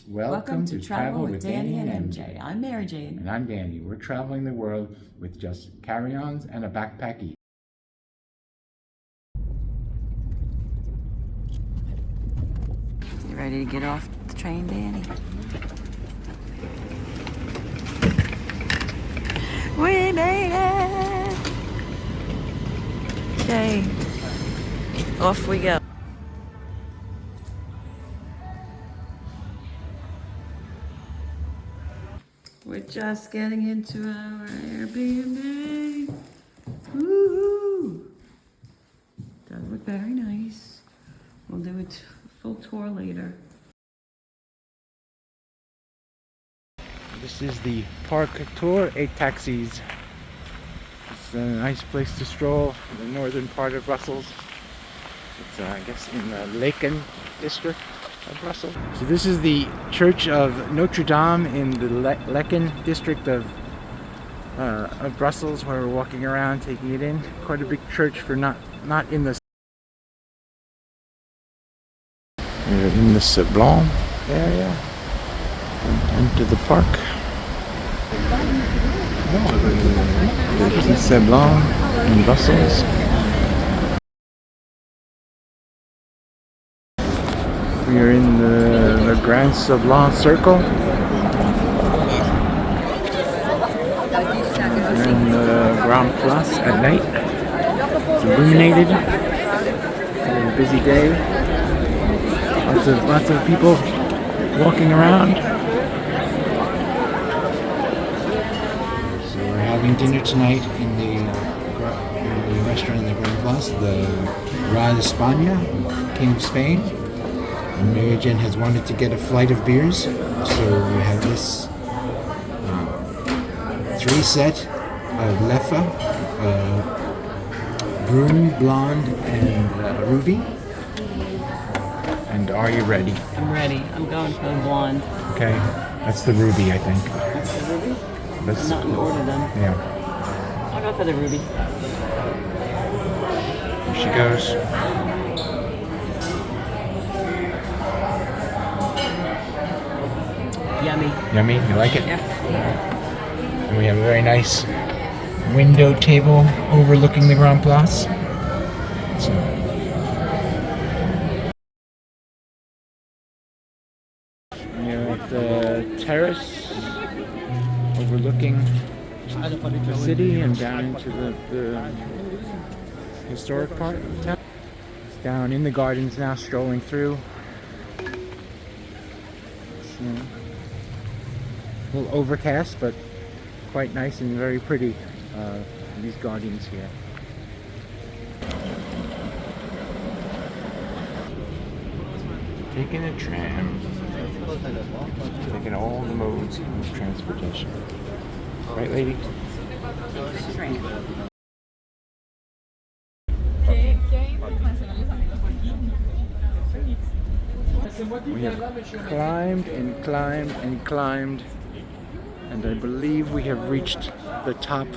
Welcome to Travel with Danny and MJ. I'm Mary Jane. And I'm Danny. We're traveling the world with just carry-ons and a backpack each. You ready to get off the train, Danny? We made it! Okay, off we go. We're just getting into our Airbnb. Woo-hoo! Does look very nice. We'll do a full tour later. This is the park tour, 8 taxis. It's a nice place to stroll in the northern part of Brussels. It's I guess in the Laken district of Brussels. So this is the Church of Notre Dame in the Laken district of Brussels, where we're walking around taking it in. Quite a big church for not in the Sablon area. Into the park. There's the Sablon in Brussels. We are in the Grand Sablon Circle. We're in the Grand Place at night. It's illuminated. It's a busy day. Lots of people walking around. So we're having dinner tonight in the restaurant in the Grand Place, the Roi d'Espagne, King of Spain. And Mary Jane has wanted to get a flight of beers, so we have this 3 set of Leffe, Brune, Blonde, and Ruby. And are you ready? I'm ready. I'm going for the blonde. Okay, that's the Ruby, I think. That's the ruby? I'm not in order then. Yeah. I'll go for the ruby. Here she goes. Yummy. Yummy? You like it? Yeah. And we have a very nice window table overlooking the Grand Place. So, the terrace overlooking the city and down into the historic part of town. It's down in the gardens now, strolling through. It's a little overcast, but quite nice and very pretty, these gardens here. Taking a tram. Taking all the modes of transportation. Right, lady? We have climbed and climbed and climbed, and I believe we have reached the top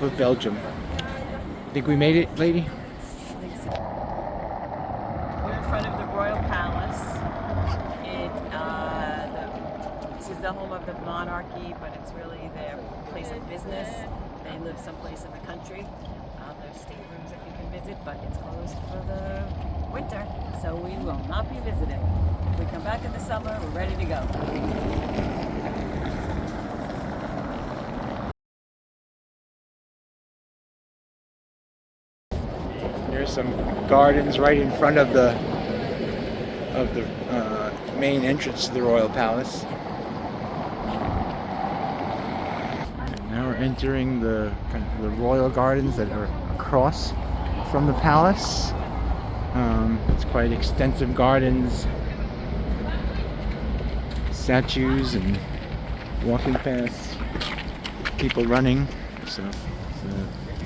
of Belgium. Think we made it, lady? We're in front of the Royal Palace. This is the home of the monarchy, but it's really their place of business. They live someplace in the country. There's staterooms that you can visit, but it's closed for the winter, so we will not be visiting. If we come back in the summer, we're ready to go. There's some gardens right in front of the main entrance to the Royal Palace. And now we're entering the royal gardens that are across from the palace. It's quite extensive gardens, statues, and walking paths, people running. So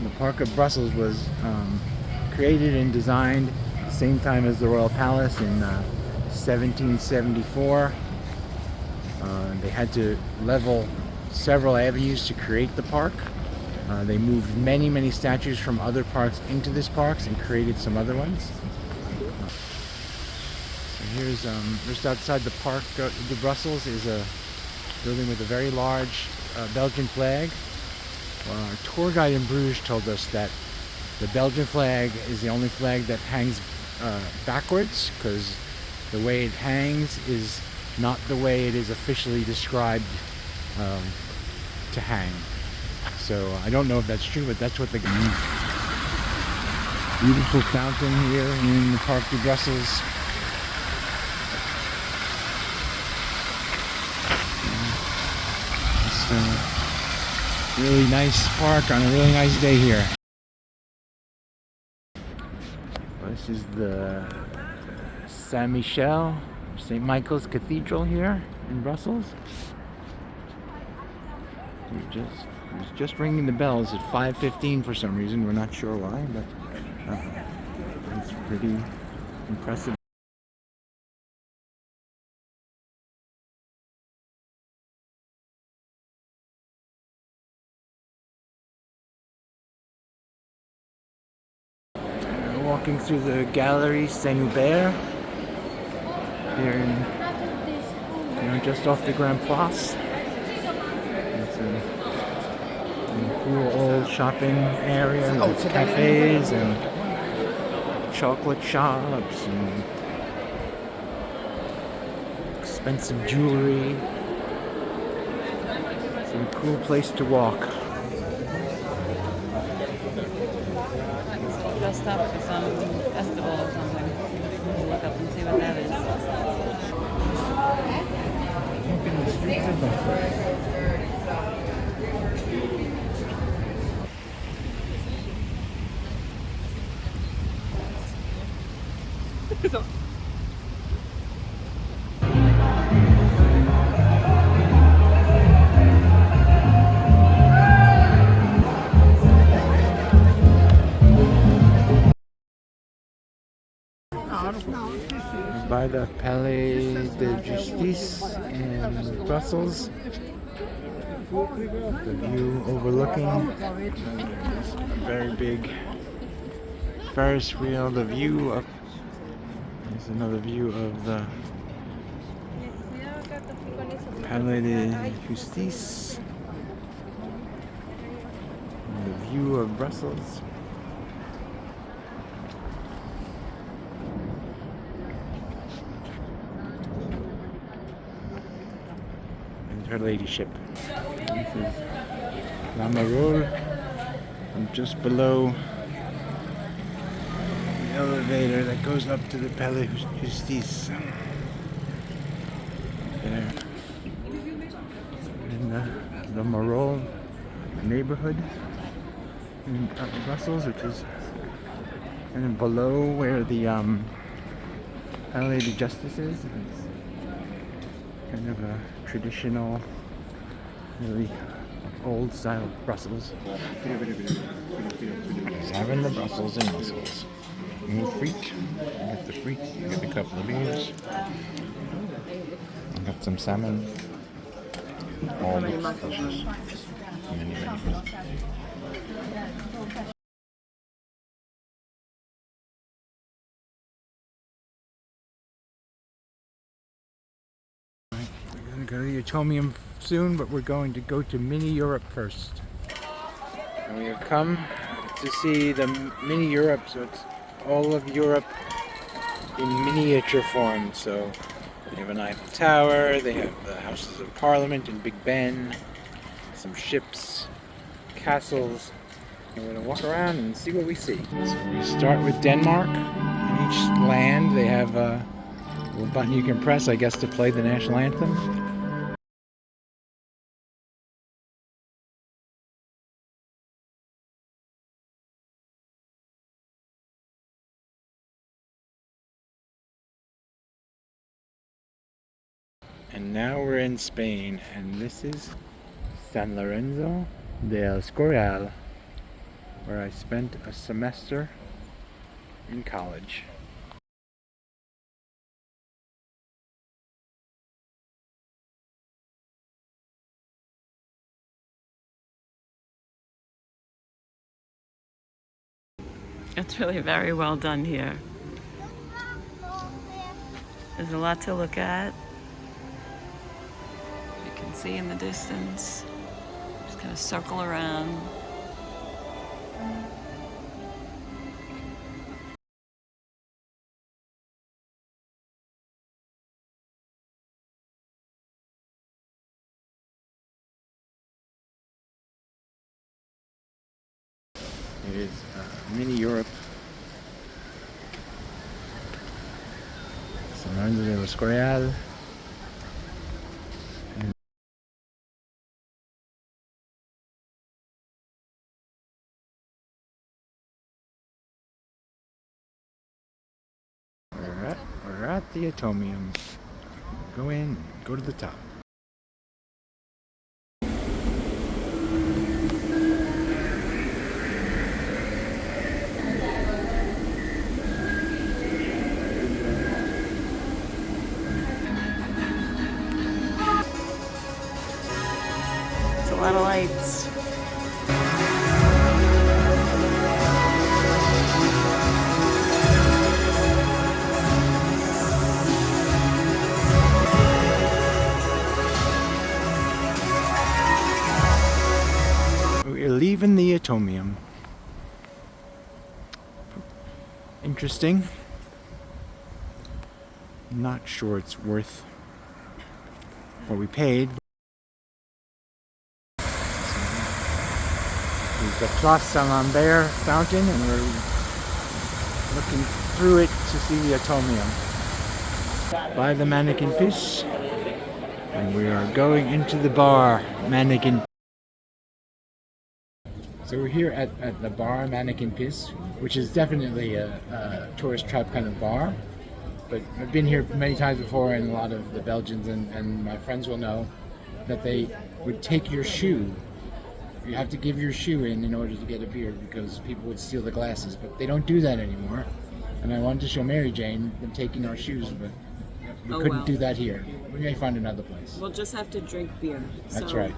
the Park of Brussels was created and designed at the same time as the Royal Palace in 1774. They had to level several avenues to create the park. They moved many statues from other parks into this park and created some other ones. Here's just outside the park, the Brussels, is a building with a very large Belgian flag. Well, our tour guide in Bruges told us that the Belgian flag is the only flag that hangs backwards, because the way it hangs is not the way it is officially described to hang. So I don't know if that's true, but that's what the beautiful fountain here in the Parc de Brussels. It's a really nice park on a really nice day here. This is the Saint-Michel, St. Michael's Cathedral here in Brussels. It's just ringing the bells at 5:15 for some reason. We're not sure why, but it's pretty impressive. Walking through the Gallery Saint-Hubert here in, just off the Grand Place. It's a cool old shopping area with cafes and chocolate shops and expensive jewelry. It's a cool place to walk. Dressed up for some festival or something. We'll look up and see what that is. By the Palais de Justice in Brussels. The view overlooking a very big Ferris wheel. The view of there's another view of the Palais de Justice. And the view of Brussels. Her ladyship. This is La Marole. I'm just below the elevator that goes up to the Palais de Justice. There. In the La Marole neighborhood in Brussels, which is kind of below where the Palais de Justice is. It's kind of a traditional, really old style Brussels. Having the Brussels and mussels. You freak. You get the freak. You get a couple of beers. I got some salmon. All looks delicious. Many benefits. We're going to go to the Atomium soon, but we're going to go to Mini Europe first. And we have come to see the Mini Europe, so it's all of Europe in miniature form. So they have an Eiffel Tower, they have the Houses of Parliament and Big Ben, some ships, castles. And we're going to walk around and see what we see. So we start with Denmark. In each land they have a little button you can press, I guess, to play the national anthem. And now we're in Spain, and this is San Lorenzo del Escorial, where I spent a semester in college. It's really very well done here. There's a lot to look at. You can see in the distance. Just gonna circle around. It is mini Europe. San de los Escorial. We're at the Atomium. Go in, go to the top. It's a lot of lights. We're leaving the Atomium. Interesting. Not sure it's worth what we paid. There's the Place Saint-Lambert fountain, and we're looking through it to see the Atomium. By the Mannequin Piece, and we are going into the bar, Mannequin. So we're here at the bar Mannequin Piece, which is definitely a tourist trap kind of bar. But I've been here many times before, and a lot of the Belgians and my friends will know that they would take your shoe. You have to give your shoe in order to get a beer, because people would steal the glasses. But they don't do that anymore. And I wanted to show Mary Jane them taking our shoes, but we couldn't do that here. We may find another place. We'll just have to drink beer. That's so right.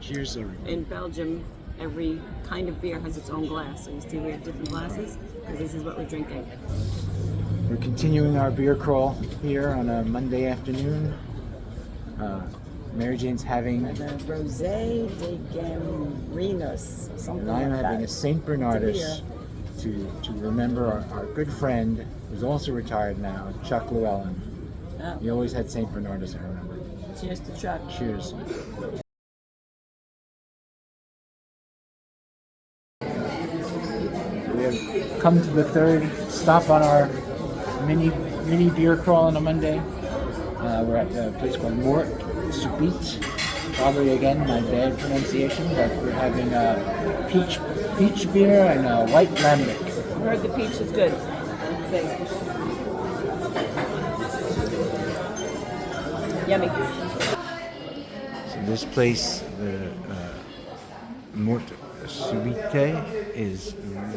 Cheers, everybody. In Belgium, every kind of beer has its own glass. So you see we have different glasses because this is what we're drinking. We're continuing our beer crawl here on a Monday afternoon. Mary Jane's having The Rosé de Gamrinos, something and I'm like having that. a St. Bernardus to remember our good friend, who's also retired now, Chuck Llewellyn. Oh. He always had St. Bernardus, I remember. Cheers to Chuck. Cheers. We have come to the third stop on our mini beer crawl on a Monday. We're at a place called Mort Subit. Probably again my bad pronunciation, but we're having a peach beer and a white lambic. I heard the peach is good. Let's see. Yummy. So this place, the Mort Subite, is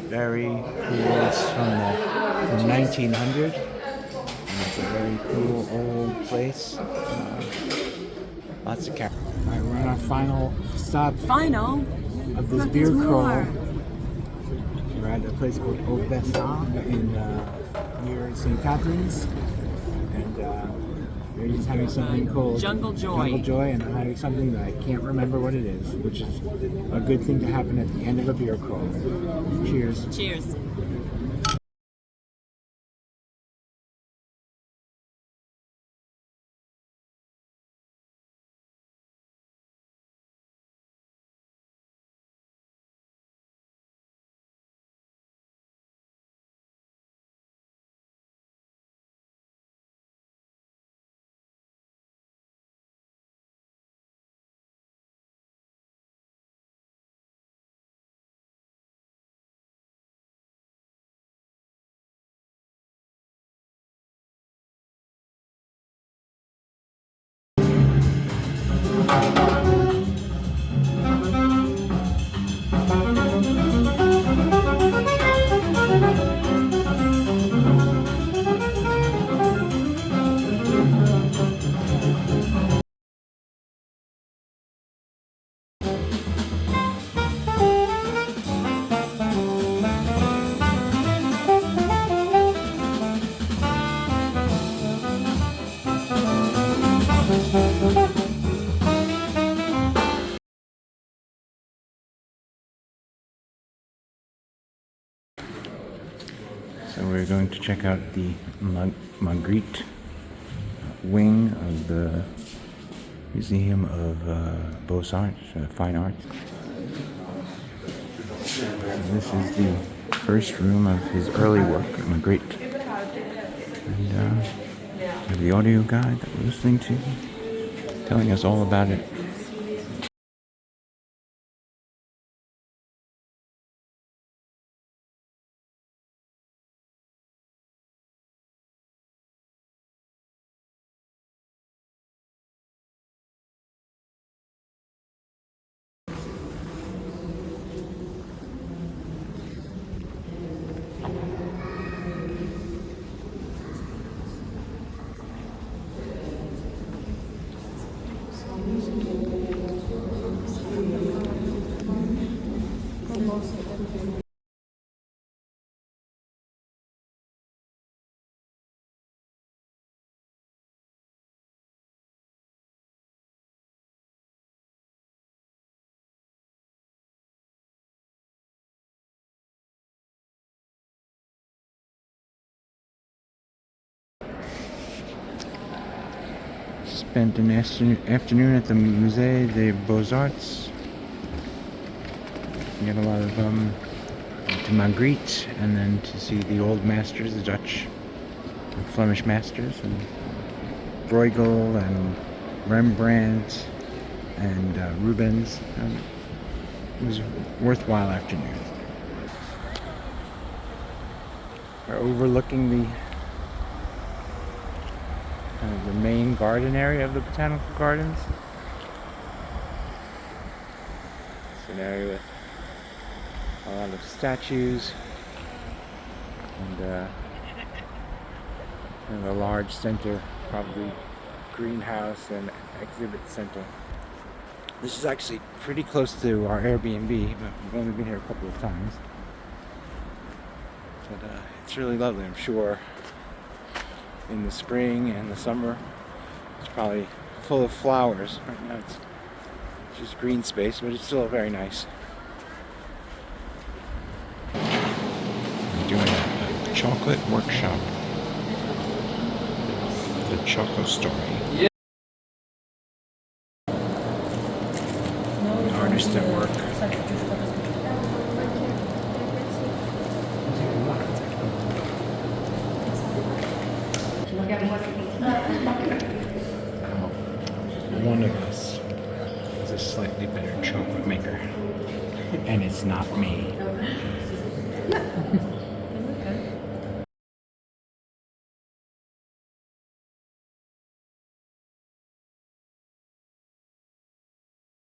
very cool. It's from 1900. And it's a very cool old place. Lots of characters. All right, we're on our final stop of this beer crawl. We're at a place called Au Bessin near St. Catherine's, and we're just having something called Jungle Joy. Jungle Joy, and I'm having something that I can't remember what it is, which is a good thing to happen at the end of a beer crawl. Cheers. Cheers. to check out the Magritte wing of the Museum of Beaux-Arts, Fine Arts. This is the first room of his early work, Magritte. And we have the audio guide that we're listening to, telling us all about it. Spent an afternoon at the Musée des Beaux-Arts. You get a lot of to Magritte, and then to see the old masters, the Dutch and Flemish masters, and Bruegel and Rembrandt and Rubens. It was a worthwhile afternoon. We're overlooking the the main garden area of the botanical gardens. It's an area with a lot of statues and a large center, probably greenhouse and exhibit center. This is actually pretty close to our Airbnb. We've only been here a couple of times, but it's really lovely. I'm sure in the spring and the summer it's probably full of flowers. Right now it's just green space, but it's still very nice. I'm doing a chocolate workshop, the Choco Story. An artist at work. One of us is a slightly better chocolate maker, and it's not me.